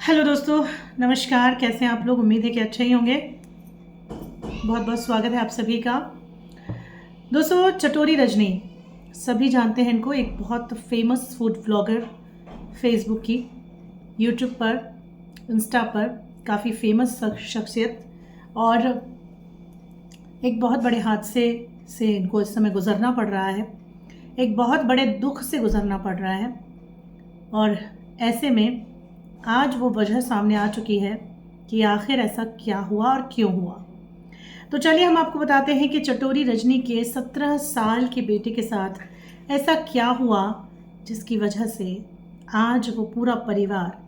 Hello दोस्तों, नमस्कार। कैसे हैं आप लोग? उम्मीद है कि अच्छे ही होंगे। बहुत बहुत स्वागत है आप सभी का। दोस्तों, चटोरी रजनी सभी जानते हैं इनको। एक बहुत फेमस फूड ब्लॉगर, फेसबुक की, यूट्यूब पर, इंस्टा पर काफ़ी फेमस शख्सियत, और एक बहुत बड़े हादसे से इनको इस समय गुजरना पड़ रहा है। एक बहुत बड़े दुख से गुजरना पड़ रहा है, और ऐसे में आज वो वजह सामने आ चुकी है कि आखिर ऐसा क्या हुआ और क्यों हुआ। तो चलिए हम आपको बताते हैं कि चटोरी रजनी के 17 साल के बेटे के साथ ऐसा क्या हुआ जिसकी वजह से आज वो पूरा परिवार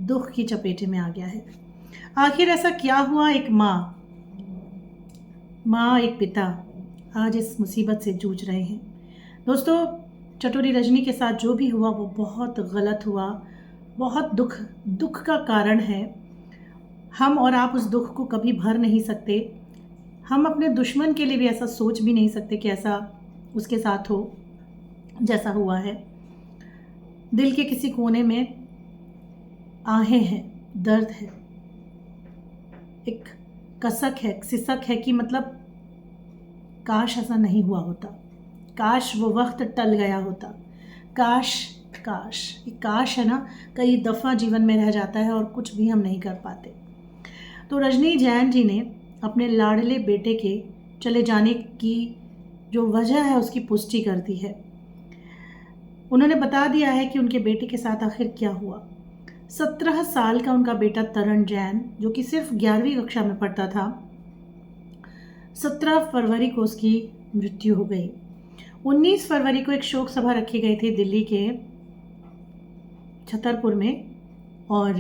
दुख की चपेटे में आ गया है। आखिर ऐसा क्या हुआ? एक माँ एक पिता आज इस मुसीबत से जूझ रहे हैं। दोस्तों, चटोरी रजनी के साथ जो भी हुआ वो बहुत गलत हुआ, बहुत दुख का कारण है। हम और आप उस दुख को कभी भर नहीं सकते। हम अपने दुश्मन के लिए भी ऐसा सोच भी नहीं सकते कि ऐसा उसके साथ हो जैसा हुआ है। दिल के किसी कोने में आहें हैं, दर्द है, एक कसक है, सिसक है कि मतलब काश ऐसा नहीं हुआ होता, काश वो वक्त टल गया होता, काश काश ये काश है ना, कई दफ़ा जीवन में रह जाता है और कुछ भी हम नहीं कर पाते। तो रजनी जैन जी ने अपने लाडले बेटे के चले जाने की जो वजह है उसकी पुष्टि कर दी है। उन्होंने बता दिया है कि उनके बेटे के साथ आखिर क्या हुआ। 17 साल का उनका बेटा तरण जैन, जो कि सिर्फ 11वीं कक्षा में पढ़ता था, 17 फरवरी को उसकी मृत्यु हो गई। 19 फरवरी को एक शोक सभा रखी गई थी दिल्ली के छतरपुर में, और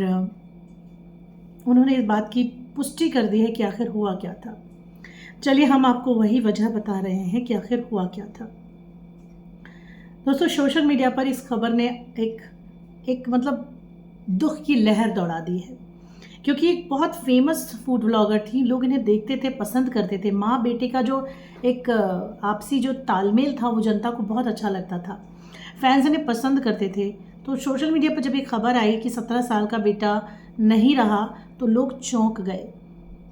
उन्होंने इस बात की पुष्टि कर दी है कि आखिर हुआ क्या था। चलिए हम आपको वही वजह बता रहे हैं कि आखिर हुआ क्या था। दोस्तों, सोशल मीडिया पर इस खबर ने एक मतलब दुख की लहर दौड़ा दी है, क्योंकि एक बहुत फेमस फूड ब्लॉगर थी। लोग इन्हें देखते थे, पसंद करते थे। माँ बेटे का जो एक आपसी जो तालमेल था वो जनता को बहुत अच्छा लगता था, फैंस इन्हें पसंद करते थे। तो सोशल मीडिया पर जब एक खबर आई कि 17 साल का बेटा नहीं रहा तो लोग चौंक गए।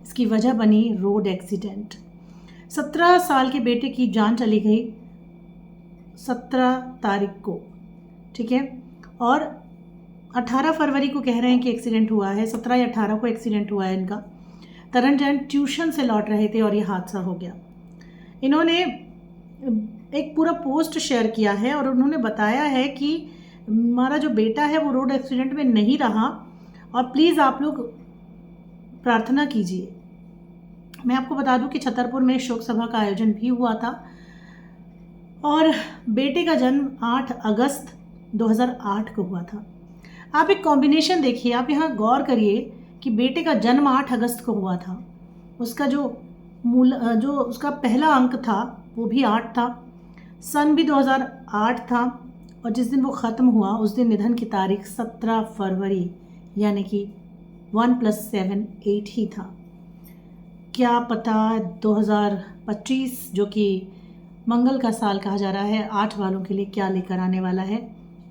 इसकी वजह बनी रोड एक्सीडेंट। 17 साल के बेटे की जान चली गई 17 तारीख को, ठीक है, और 18 फरवरी को कह रहे हैं कि एक्सीडेंट हुआ है। 17 या 18 को एक्सीडेंट हुआ है इनका। तरण जैन ट्यूशन से लौट रहे थे और ये हादसा हो गया। इन्होंने एक पूरा पोस्ट शेयर किया है और उन्होंने बताया है कि हमारा जो बेटा है वो रोड एक्सीडेंट में नहीं रहा, और प्लीज़ आप लोग प्रार्थना कीजिए। मैं आपको बता दूं कि छतरपुर में शोक सभा का आयोजन भी हुआ था, और बेटे का जन्म 8 अगस्त 2008 को हुआ था। आप एक कॉम्बिनेशन देखिए, आप यहाँ गौर करिए कि बेटे का जन्म 8 अगस्त को हुआ था। उसका जो उसका पहला अंक था वो भी 8 था, सन भी 2008 था, और जिस दिन वो ख़त्म हुआ उस दिन निधन की तारीख 17 फरवरी, यानी कि 1 + 7 8 ही था। क्या पता 2025 जो कि मंगल का साल कहा जा रहा है 8 वालों के लिए क्या लेकर आने वाला है,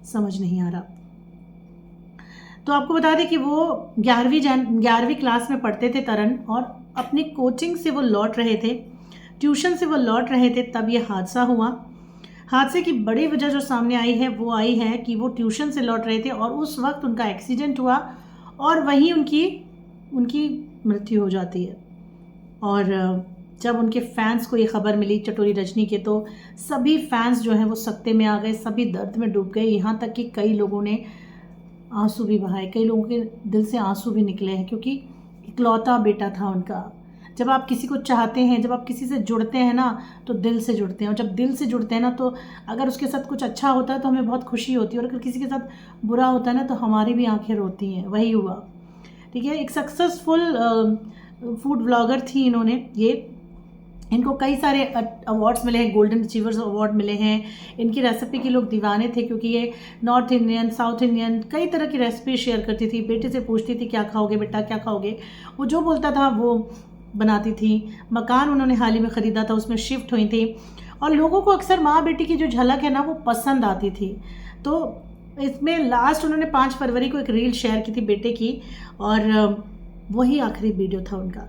समझ नहीं आ रहा। तो आपको बता दें कि वो 11वीं क्लास में पढ़ते थे तरण, और अपनी कोचिंग से वो लौट रहे थे, ट्यूशन से वो लौट रहे थे, तब ये हादसा हुआ। हादसे की बड़ी वजह जो सामने आई है वो आई है कि वो ट्यूशन से लौट रहे थे और उस वक्त उनका एक्सीडेंट हुआ, और वहीं उनकी मृत्यु हो जाती है। और जब उनके फैंस को ये खबर मिली चटोरी रजनी के, तो सभी फैंस जो हैं वो सकते में आ गए, सभी दर्द में डूब गए। यहाँ तक कि कई लोगों ने आंसू भी बहाए, कई लोगों के दिल से आंसू भी निकले हैं, क्योंकि इकलौता बेटा था उनका। जब आप किसी को चाहते हैं, जब आप किसी से जुड़ते हैं ना, तो दिल से जुड़ते हैं, और जब दिल से जुड़ते हैं ना, तो अगर उसके साथ कुछ अच्छा होता है तो हमें बहुत खुशी होती है, और अगर किसी के साथ बुरा होता है ना तो हमारी भी आंखें रोती हैं। वही हुआ, ठीक है। एक सक्सेसफुल फूड ब्लॉगर थी इनको कई सारे अवार्ड्स मिले हैं, गोल्डन अचीवर्स अवार्ड मिले हैं। इनकी रेसिपी के लोग दीवाने थे, क्योंकि ये नॉर्थ इंडियन, साउथ इंडियन कई तरह की रेसिपी शेयर करती थी। बेटे से पूछती थी क्या खाओगे बेटा, क्या खाओगे, वो जो बोलता था वो बनाती थी। मकान उन्होंने हाल ही में ख़रीदा था, उसमें शिफ्ट हुई थी, और लोगों को अक्सर माँ बेटी की जो झलक है ना वो पसंद आती थी। तो इसमें लास्ट उन्होंने 5 फरवरी को एक रील शेयर की थी बेटे की, और वही आखिरी वीडियो था उनका।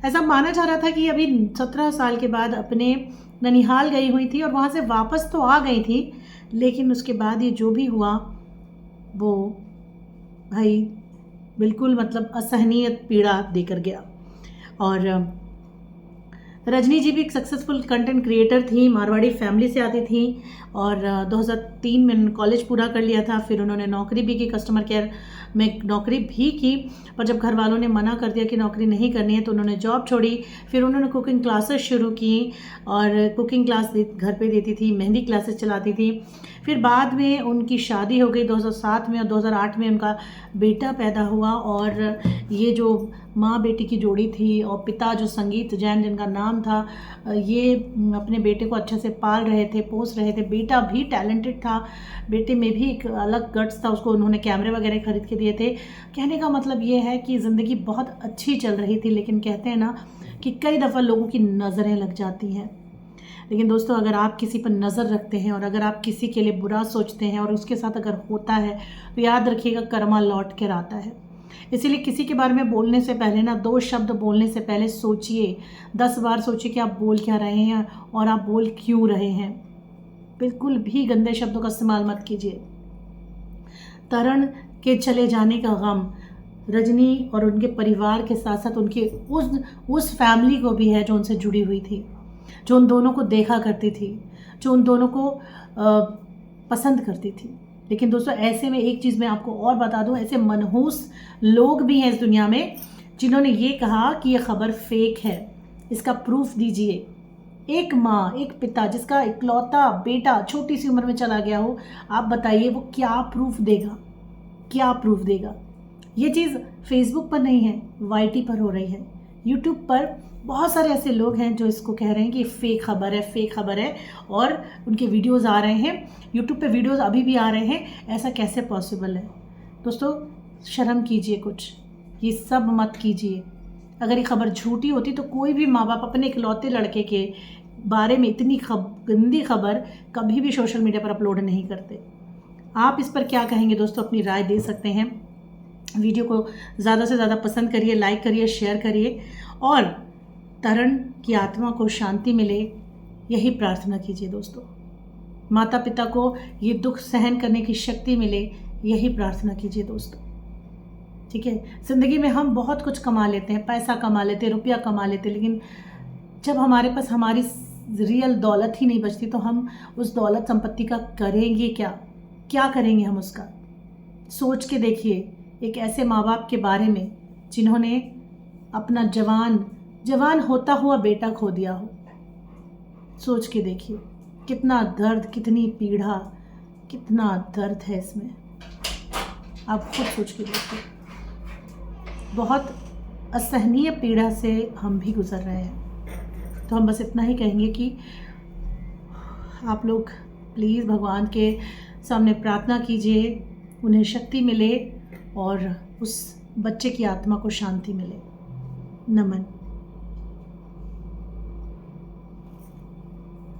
ऐसा माना जा रहा था कि अभी 17 साल के बाद अपने ननिहाल गई हुई थी और वहाँ से वापस तो आ गई थी, लेकिन उसके बाद ये जो भी हुआ वो भाई बिल्कुल मतलब असहनीय पीड़ा देकर गया। और रजनी जी भी एक सक्सेसफुल कंटेंट क्रिएटर थी, मारवाड़ी फैमिली से आती थी, और 2003 में कॉलेज पूरा कर लिया था। फिर उन्होंने नौकरी भी की, कस्टमर केयर में नौकरी भी की, पर जब घर वालों ने मना कर दिया कि नौकरी नहीं करनी है तो उन्होंने जॉब छोड़ी। फिर उन्होंने कुकिंग क्लासेस शुरू की और कुकिंग क्लास घर पे देती थी, मेहंदी क्लासेस चलाती थी। फिर बाद में उनकी शादी हो गई 2007 में, और 2008 में उनका बेटा पैदा हुआ। और ये जो माँ बेटी की जोड़ी थी और पिता जो संगीत जैन जिनका नाम था, ये अपने बेटे को अच्छे से पाल रहे थे, पोस रहे थे। बेटा भी टैलेंटेड था, बेटे में भी एक अलग गट्स था, उसको उन्होंने कैमरे वगैरह खरीद के दिए थे। कहने का मतलब ये है कि ज़िंदगी बहुत अच्छी चल रही थी, लेकिन कहते हैं ना कि कई दफ़ा लोगों की नज़रें लग जाती हैं। लेकिन दोस्तों, अगर आप किसी पर नज़र रखते हैं और अगर आप किसी के लिए बुरा सोचते हैं और उसके साथ अगर होता है तो याद रखिएगा कर्मा लौट कर आता है। इसीलिए किसी के बारे में बोलने से पहले ना 2 शब्द बोलने से पहले सोचिए, 10 बार सोचिए कि आप बोल क्या रहे हैं और आप बोल क्यों रहे हैं। बिल्कुल भी गंदे शब्दों का इस्तेमाल मत कीजिए। तरण के चले जाने का गम रजनी और उनके परिवार के साथ साथ उनके उस फैमिली को भी है जो उनसे जुड़ी हुई थी, जो उन दोनों को देखा करती थी, जो उन दोनों को पसंद करती थी। लेकिन दोस्तों, ऐसे में एक चीज़ मैं आपको और बता दूं, ऐसे मनहूस लोग भी हैं इस दुनिया में जिन्होंने ये कहा कि ये खबर फेक है, इसका प्रूफ दीजिए। एक माँ, एक पिता जिसका इकलौता बेटा छोटी सी उम्र में चला गया हो, आप बताइए वो क्या प्रूफ देगा, क्या प्रूफ देगा। ये चीज़ फेसबुक पर नहीं है, वाईटी पर हो रही है। यूट्यूब पर बहुत सारे ऐसे लोग हैं जो इसको कह रहे हैं कि फेक खबर है, फेक खबर है, और उनके वीडियोस आ रहे हैं, यूट्यूब पे वीडियोस अभी भी आ रहे हैं। ऐसा कैसे पॉसिबल है? दोस्तों, शर्म कीजिए कुछ, ये सब मत कीजिए। अगर ये खबर झूठी होती तो कोई भी माँ बाप अपने इकलौते लड़के के बारे में इतनी गंदी खबर कभी भी सोशल मीडिया पर अपलोड नहीं करते। आप इस पर क्या कहेंगे दोस्तों? अपनी राय दे सकते हैं। वीडियो को ज़्यादा से ज़्यादा पसंद करिए, लाइक करिए, शेयर करिए, और तरण की आत्मा को शांति मिले यही प्रार्थना कीजिए दोस्तों। माता पिता को ये दुख सहन करने की शक्ति मिले यही प्रार्थना कीजिए दोस्तों। ठीक है, ज़िंदगी में हम बहुत कुछ कमा लेते हैं, पैसा कमा लेते हैं, रुपया कमा लेते हैं, लेकिन जब हमारे पास हमारी रियल दौलत ही नहीं बचती तो हम उस दौलत संपत्ति का करेंगे क्या? क्या करेंगे हम उसका? सोच के देखिए एक ऐसे माँ बाप के बारे में जिन्होंने अपना जवान होता हुआ बेटा खो दिया हो। सोच के देखिए कितना दर्द, कितनी पीड़ा, कितना दर्द है इसमें। आप खुद सोच के देखिए, बहुत असहनीय पीड़ा से हम भी गुजर रहे हैं। तो हम बस इतना ही कहेंगे कि आप लोग प्लीज़ भगवान के सामने प्रार्थना कीजिए, उन्हें शक्ति मिले और उस बच्चे की आत्मा को शांति मिले। नमन।